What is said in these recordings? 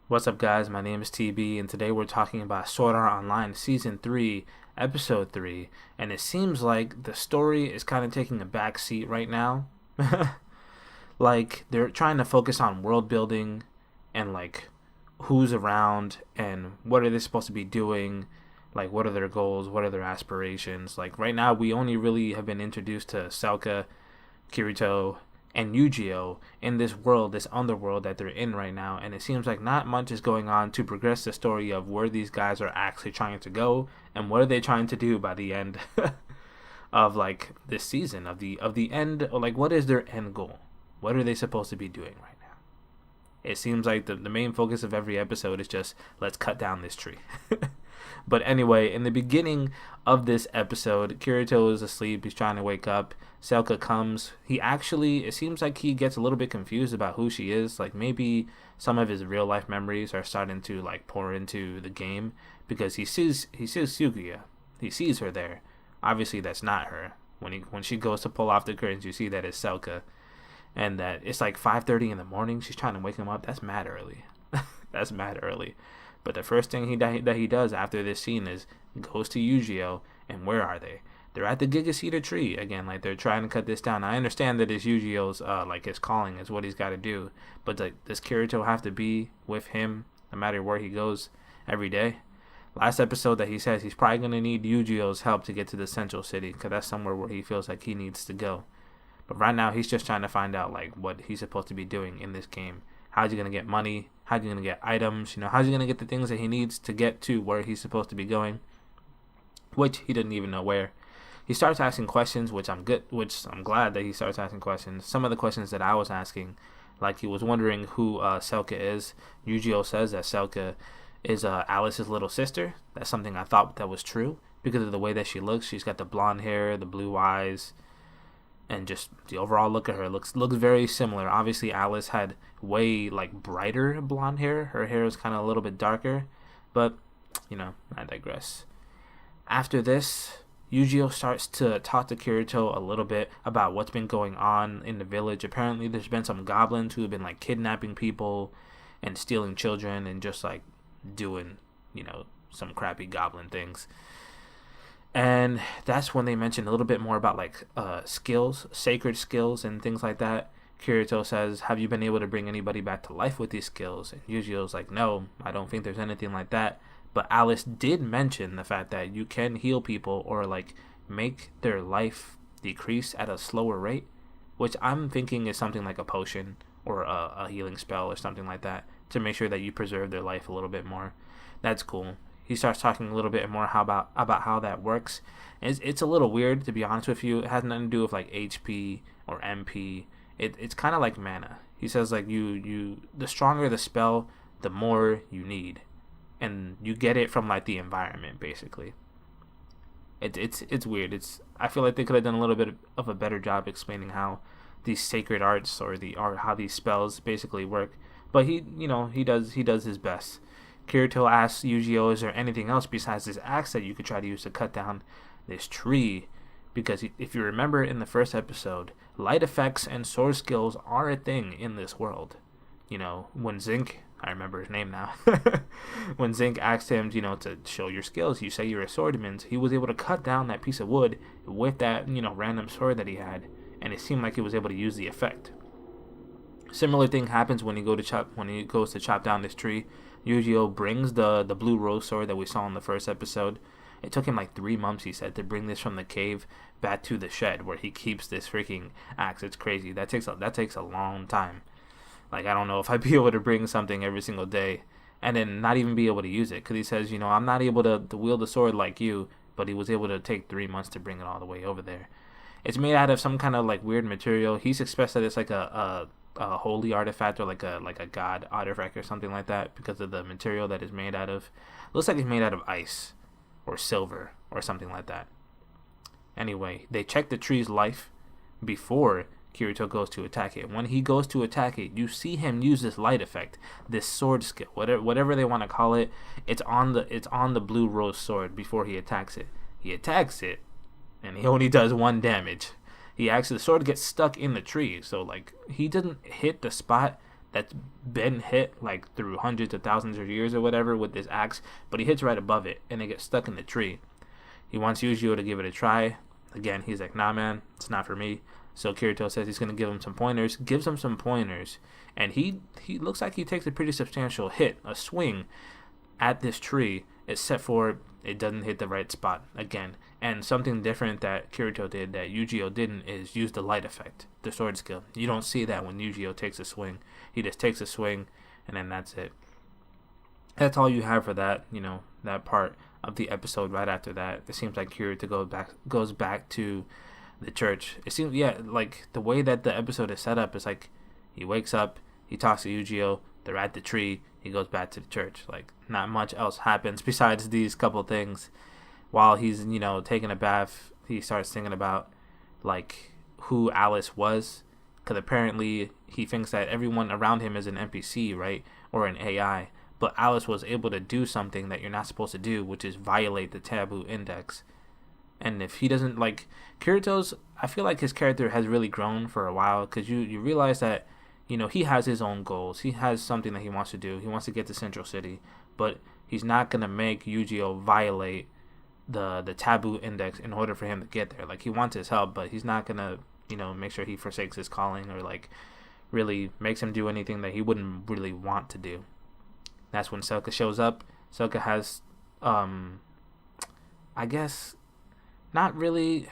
What's up, guys? My name is TB, and today we're talking about Sword Art Online Season 3, Episode 3. And it seems like the story is kind of taking a back seat right now. Like, they're trying to focus on world building and, like, who's around and what are they supposed to be doing. Like, what are their goals? What are their aspirations? Like, right now, we only really have been introduced to Selka, Kirito, and Yu-Gi-Oh in this world, this underworld that they're in right now, and it seems like not much is going on to progress the story of where these guys are actually trying to go and what are they trying to do by the end of like this season of the end, or like what is their end goal? What are they supposed to be doing right now? It seems like the main focus of every episode is just let's cut down this tree. But anyway, in the beginning of this episode, Kirito is asleep. He's trying to wake up. Selka comes. It seems like he gets a little bit confused about who she is. Like maybe some of his real life memories are starting to like pour into the game because he sees Suguya. He sees her there. Obviously, that's not her. When she goes to pull off the curtains, you see that it's Selka, and that it's like 5:30 in the morning. She's trying to wake him up. That's mad early. That's mad early. But the first thing that he does after this scene is goes to Yu-Gi-Oh! And where are they? They're at the Giga tree again. Like they're trying to cut this down. I understand that it's Yu-Gi-Oh's like his calling is what he's got to do. But like, does Kirito have to be with him no matter where he goes every day? Last episode that he says he's probably gonna need Yu-Gi-Oh's help to get to the Central City because that's somewhere where he feels like he needs to go. But right now he's just trying to find out like what he's supposed to be doing in this game. How's he gonna get money? How's he gonna get items? How's he gonna get the things that he needs to get to where he's supposed to be going? Which he didn't even know where. He starts asking questions, which I'm glad that he starts asking questions. Some of the questions that I was asking, like he was wondering who Selka is. Yu-Gi-Oh says that Selka is Alice's little sister. That's something I thought that was true because of the way that she looks. She's got the blonde hair, the blue eyes, and just the overall look at her looks very similar. Obviously, Alice had way like brighter blonde hair. Her hair is kind of a little bit darker, but I digress. After this, Yu-Gi-Oh starts to talk to Kirito a little bit about what's been going on in the village. Apparently, there's been some goblins who have been like kidnapping people and stealing children and just like doing some crappy goblin things. And that's when they mentioned a little bit more about like skills, sacred skills and things like that. Kirito says, have you been able to bring anybody back to life with these skills? And Yu-Gi-Oh's like, no, I don't think there's anything like that. But Alice did mention the fact that you can heal people or like make their life decrease at a slower rate, which I'm thinking is something like a potion or a healing spell or something like that to make sure that you preserve their life a little bit more. That's cool. He starts talking a little bit more about how that works. It's a little weird, to be honest with you. It has nothing to do with like HP or MP. It's kind of like mana. He says like you the stronger the spell, the more you need, and you get it from like the environment basically. It's weird. I feel like they could have done a little bit of a better job explaining how these sacred arts or how these spells basically work. But he does his best. Kirito asks Yu-Gi-Oh, is there anything else besides this axe that you could try to use to cut down this tree? Because if you remember in the first episode, light effects and sword skills are a thing in this world. When Zinc, I remember his name now, when Zinc asked him, to show your skills, you say you're a swordman, he was able to cut down that piece of wood with that, random sword that he had, and it seemed like he was able to use the effect. Similar thing happens when he goes to chop down this tree. Yu-Gi-Oh brings the blue rose sword that we saw in the first episode. It took him like 3 months, he said, to bring this from the cave back to the shed where he keeps this freaking axe. It's crazy. That takes a long time. Like, I don't know if I'd be able to bring something every single day and then not even be able to use it. Because he says, I'm not able to wield the sword like you, but he was able to take 3 months to bring it all the way over there. It's made out of some kind of like weird material. He's expressed that it's like a holy artifact or like a god artifact or something like that because of the material that it's made out of. Looks like it's made out of ice or silver or something like that. Anyway, they check the tree's life before Kirito goes to attack it. When he goes to attack it, you see him use this light effect, this sword skill, whatever they want to call it. It's on the blue rose sword before he attacks it. He attacks it, and he only does 1 damage. The sword gets stuck in the tree, so like he doesn't hit the spot that's been hit like through hundreds of thousands of years or whatever with this axe, but he hits right above it and it gets stuck in the tree. He wants Yujiro to give it a try. Again, he's like, nah, man, it's not for me. So Kirito says he's going to give him some pointers, gives him some pointers, and he looks like he takes a pretty substantial hit, a swing at this tree, except for it doesn't hit the right spot again. And something different that Kirito did that Yujiro didn't is use the light effect, the sword skill. You don't see that when Yujiro takes a swing. He just takes a swing, and then that's it. That's all you have for that, that part of the episode. Right after that, it seems like Kirito goes back to the church. It seems, like the way that the episode is set up is like he wakes up, he talks to Yujiro, they're at the tree, he goes back to the church. Like, not much else happens besides these couple things. While he's, taking a bath, he starts thinking about like who Alice was, because apparently he thinks that everyone around him is an NPC, right, or an AI. But Alice was able to do something that you're not supposed to do, which is violate the taboo index. And if he doesn't, like, Kirito's, I feel like his character has really grown for a while, because you realize that, he has his own goals. He has something that he wants to do. He wants to get to Central City, but he's not going to make Yujiro violate the taboo index in order for him to get there. Like, he wants his help, but he's not going to, make sure he forsakes his calling or, like, really makes him do anything that he wouldn't really want to do. That's when Selka shows up. Selka has, I guess, not really,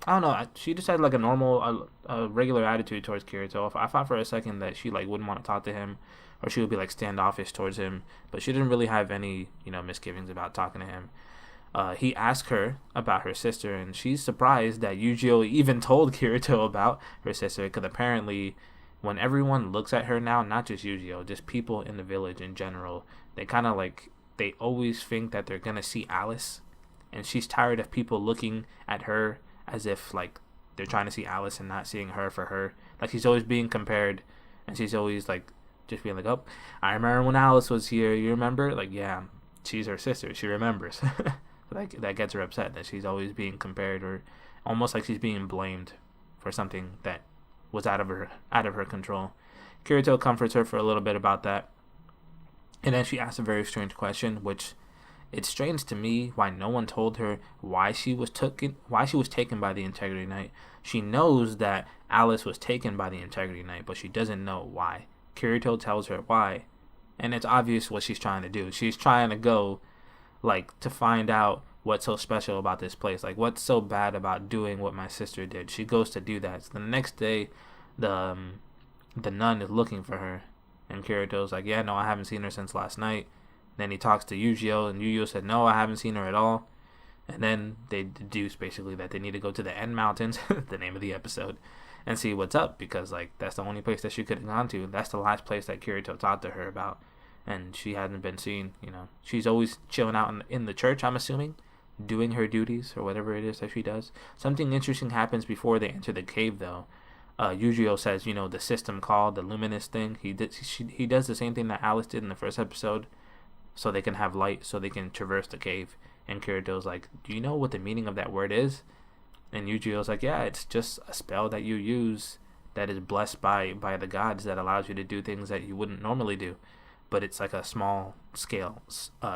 I don't know, she just had like a normal, a regular attitude towards Kirito. I thought for a second that she like wouldn't want to talk to him, or she would be like standoffish towards him, but she didn't really have any, misgivings about talking to him. He asked her about her sister, and she's surprised that Yujiro even told Kirito about her sister, because apparently when everyone looks at her now, not just Yujiro, just people in the village in general, they kind of like, they always think that they're going to see Alice, and she's tired of people looking at her as if like they're trying to see Alice and not seeing her for her. Like, she's always being compared, and she's always like just being like, oh, I remember when Alice was here, you remember? Like, yeah, she's her sister, she remembers. Like, that gets her upset that she's always being compared, or almost like she's being blamed for something that was out of her control. Kirito comforts her for a little bit about that, and then she asks a very strange question, which it's strange to me why no one told her why she was taken by the Integrity Knight. She knows that Alice was taken by the Integrity Knight, but she doesn't know why. Kirito tells her why, and it's obvious what she's trying to do. She's trying to go, like, to find out what's so special about this place. Like, what's so bad about doing what my sister did? She goes to do that. So the next day, the nun is looking for her, and Kirito's like, yeah, no, I haven't seen her since last night. Then he talks to Yujiro, and Yujiro said, no, I haven't seen her at all. And then they deduce basically that they need to go to the End Mountains, the name of the episode, and see what's up, because like that's the only place that she could have gone to. That's the last place that Kirito talked to her about, and she hadn't been seen. She's always chilling out in the church, I'm assuming, doing her duties or whatever it is that she does. Something interesting happens before they enter the cave, though. Yujiro says, the system called the luminous thing. He does the same thing that Alice did in the first episode, so they can have light, so they can traverse the cave. And Kirito's like, do you know what the meaning of that word is? And Yujiro's like, yeah, it's just a spell that you use that is blessed by the gods that allows you to do things that you wouldn't normally do. But it's like a small scale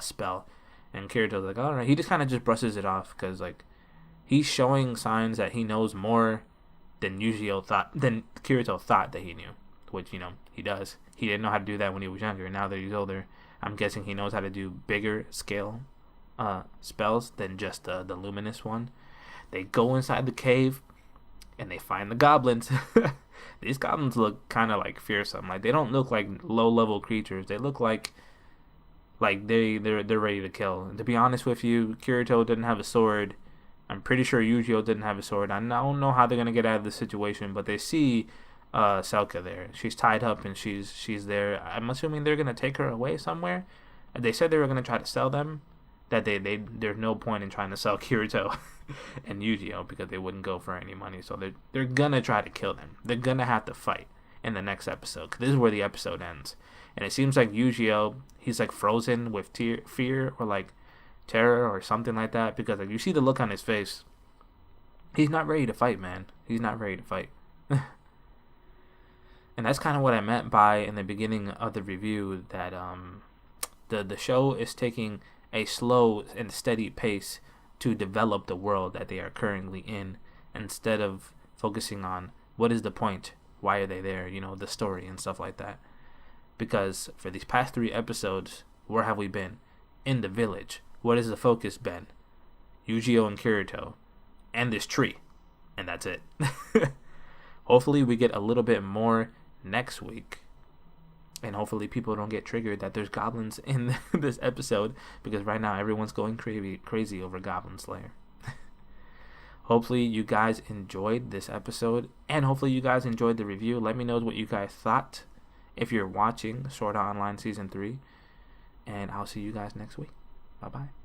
spell. And Kirito's like, all right. He just kind of just brushes it off, because like he's showing signs that he knows more than Kirito thought that he knew, which he does. He didn't know how to do that when he was younger. Now that he's older, I'm guessing he knows how to do bigger scale spells than just the luminous one. They go inside the cave, and they find the goblins. These goblins look kind of like fearsome. Like, they don't look like low-level creatures. They look like they're ready to kill. And to be honest with you, Kirito didn't have a sword. I'm pretty sure Yujiro didn't have a sword. I don't know how they're gonna get out of this situation, but they see Selka there. She's tied up, and she's there. I'm assuming they're gonna take her away somewhere. They said they were gonna try to sell them. That there's no point in trying to sell Kirito and Yujiro, because they wouldn't go for any money. So they're gonna try to kill them. They're gonna have to fight in the next episode, because this is where the episode ends. And it seems like Yujiro, he's like frozen with fear or like terror or something like that, because like you see the look on his face. He's not ready to fight, man. He's not ready to fight. And that's kind of what I meant by in the beginning of the review, that the show is taking a slow and steady pace to develop the world that they are currently in, instead of focusing on what is the point, why are they there, the story and stuff like that. Because for these past 3 episodes, where have we been? In the village. What has the focus been? Yu-Gi-Oh and Kirito and this tree, and that's it. Hopefully we get a little bit more next week, and hopefully people don't get triggered that there's goblins in this episode, because right now everyone's going crazy over Goblin Slayer. Hopefully you guys enjoyed this episode, and hopefully you guys enjoyed the review. Let me know what you guys thought if you're watching Sword Art Online Season 3, and I'll see you guys next week. Bye-bye.